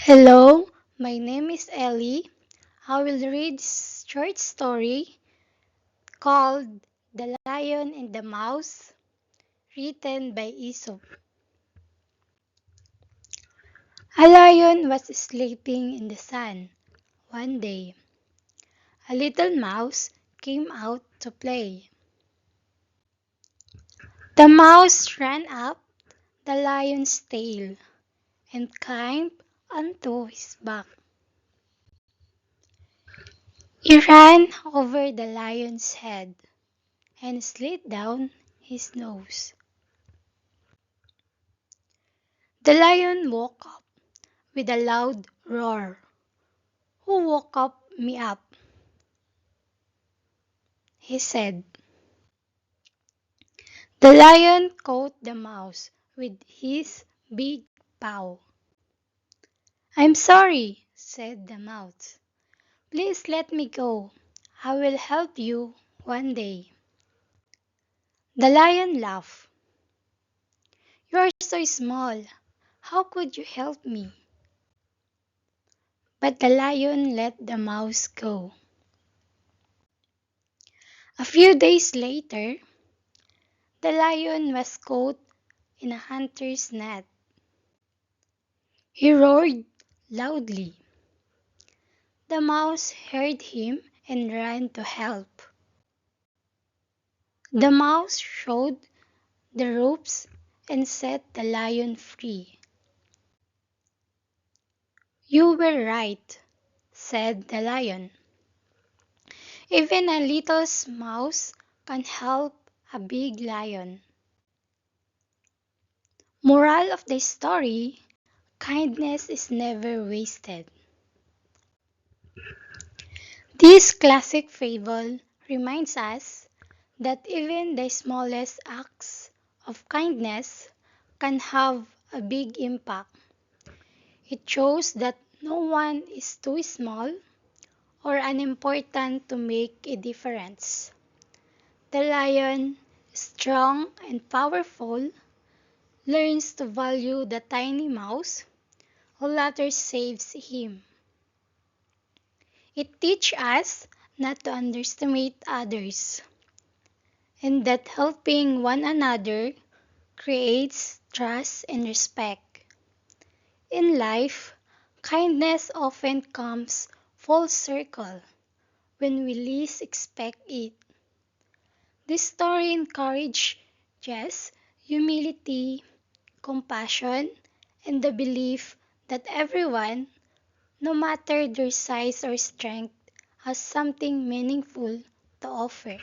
Hello, my name is Ellie. I will read this short story called The Lion and the Mouse, written by Aesop. A lion was sleeping in the sun. One day, a little mouse came out to play. The mouse ran up the lion's tail and climbed onto his back. He ran over the lion's head and slid down his nose. The lion woke up with a loud roar. "Who woke me up?" he said. The lion caught the mouse with his big paw. "I'm sorry," said the mouse. "Please let me go. I will help you one day." The lion laughed. "You're so small. How could you help me?" But the lion let the mouse go. A few days later, the lion was caught in a hunter's net. He roared loudly. The mouse heard him and ran to help. The mouse showed the ropes and set the lion free. "You were right," said the lion. "Even a little mouse can help a big lion." Moral of the story: kindness is never wasted. This classic fable reminds us that even the smallest acts of kindness can have a big impact. It shows that no one is too small or unimportant to make a difference. The lion, strong and powerful, learns to value the tiny mouse who later saves him. It teaches us not to underestimate others, and that helping one another creates trust and respect. In life, kindness often comes full circle when we least expect it. This story encourages humility, compassion, and the belief that everyone, no matter their size or strength, has something meaningful to offer.